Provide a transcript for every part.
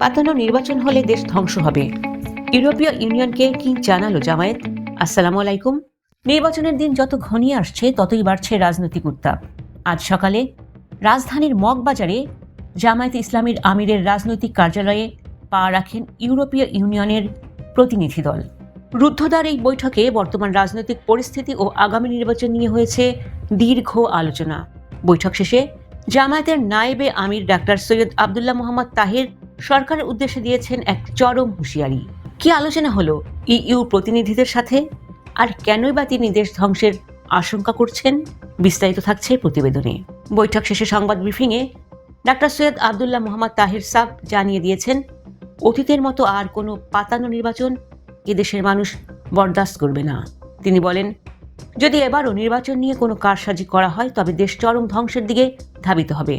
পাতানো নির্বাচন হলে দেশ ধ্বংস হবে। ইউরোপীয় ইউনিয়নকে কি জানালো জামায়াত? আসসালামু আলাইকুম। নির্বাচনের দিন যত ঘনিয়ে আসছে ততই বাড়ছে রাজনৈতিক উত্তাপ। আজ সকালে রাজধানীর মগবাজারে জামায়াতে ইসলামীর আমিরের রাজনৈতিক কার্যালয়ে পা রাখেন ইউরোপীয় ইউনিয়নের প্রতিনিধি দল। রুদ্ধদ্বার এই বৈঠকে বর্তমান রাজনৈতিক পরিস্থিতি ও আগামী নির্বাচন নিয়ে হয়েছে দীর্ঘ আলোচনা। বৈঠক শেষে জামায়াতের নায়েবে আমির ডাক্তার সৈয়দ আবদুল্লাহ মোহাম্মদ তাহের সরকারের উদ্দেশ্যে দিয়েছেন এক চরম হুঁশিয়ারি। কি আলোচনা হলো ইইউ প্রতিনিধিদের সাথে, আর কেনই বা তিনি দেশ ধ্বংসের আশঙ্কা করছেন? বিস্তারিত থাকছে প্রতিবেদনে। বৈঠক শেষে সংবাদ ব্রিফিংয়ে ডাক্তার সৈয়দ আবদুল্লাহ মোহাম্মদ তাহের সাব জানিয়ে দিয়েছেন, অতীতের মতো আর কোনো পাতানো নির্বাচন এদেশের মানুষ বরদাস্ত করবে না। তিনি বলেন, যদি এবারও নির্বাচন নিয়ে কোনো কারসাজি করা হয় তবে দেশ চরম ধ্বংসের দিকে ধাবিত হবে।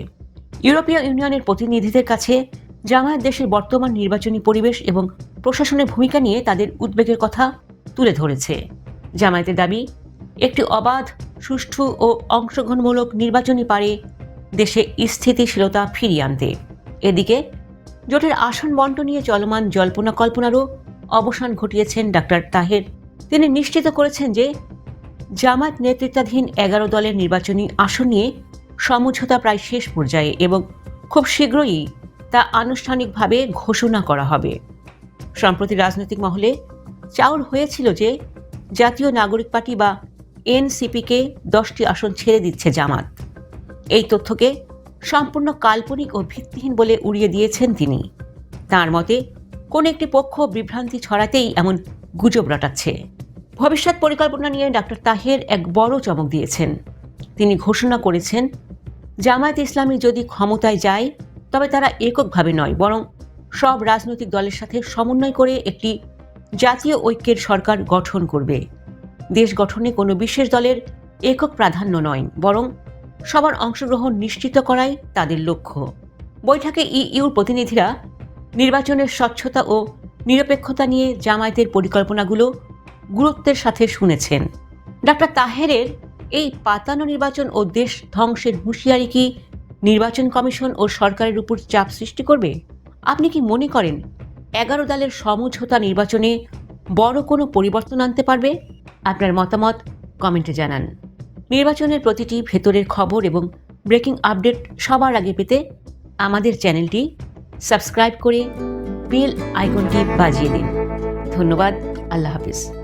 ইউরোপীয় ইউনিয়নের প্রতিনিধিদের কাছে জামায়াত দেশের বর্তমান নির্বাচনী পরিবেশ এবং প্রশাসনের ভূমিকা নিয়ে তাদের উদ্বেগের কথা তুলে ধরেছে। জামায়াতের দাবি, একটি অবাধ, সুষ্ঠু ও অংশগ্রহণমূলক নির্বাচনই পারে দেশে স্থিতিশীলতা ফিরিয়ে আনতে। এদিকে জোটের আসন বন্টন নিয়ে চলমান জল্পনা কল্পনারও অবসান ঘটিয়েছেন ডাক্তার তাহের। তিনি নিশ্চিত করেছেন যে জামায়াত নেতৃত্বাধীন 11 দলের নির্বাচনী আসন নিয়ে সমঝোতা প্রায় শেষ পর্যায়ে এবং খুব শীঘ্রই তা আনুষ্ঠানিকভাবে ঘোষণা করা হবে। সম্প্রতি রাজনৈতিক মহলে চাউর হয়েছিল যে জাতীয় নাগরিক পার্টি বা এনসিপিকে 10টি আসন ছেড়ে দিচ্ছে জামাত। এই তথ্যকে সম্পূর্ণ কাল্পনিক ও ভিত্তিহীন বলে উড়িয়ে দিয়েছেন তিনি। তার মতে কোন একটি পক্ষ বিভ্রান্তি ছড়াতেই এমন গুজব রটাচ্ছে। ভবিষ্যৎ পরিকল্পনা নিয়ে ডাক্তার তাহের এক বড় চমক দিয়েছেন। তিনি ঘোষণা করেছেন, জামায়াত ইসলামী যদি ক্ষমতায় যায় তবে তারা এককভাবে নয়, বরং সব রাজনৈতিক দলের সাথে সমন্বয় করে একটি জাতীয় ঐক্যের সরকার গঠন করবে। দেশ গঠনে কোনো বিশেষ দলের একক প্রাধান্য নয়, বরং সবার অংশগ্রহণ নিশ্চিত করাই তাদের লক্ষ্য। বৈঠকে ইইউর প্রতিনিধিরা নির্বাচনের স্বচ্ছতা ও নিরপেক্ষতা নিয়ে জামায়াতের পরিকল্পনাগুলো গুরুত্বের সাথে শুনেছেন। ডাক্তার তাহেরের এই পাতানো নির্বাচন ও দেশ ধ্বংসের হুঁশিয়ারি কি নির্বাচন কমিশন ও সরকারের উপর চাপ সৃষ্টি করবে? আপনি কি মনে করেন 11 দলের সমঝোতা নির্বাচনে বড় কোনো পরিবর্তন আনতে পারবে? আপনার মতামত কমেন্টে জানান। নির্বাচনের প্রতিটি ভেতরের খবর এবং ব্রেকিং আপডেট সবার আগে পেতে আমাদের চ্যানেলটি সাবস্ক্রাইব করে বেল আইকনটি বাজিয়ে দিন। ধন্যবাদ। আল্লাহ হাফিজ।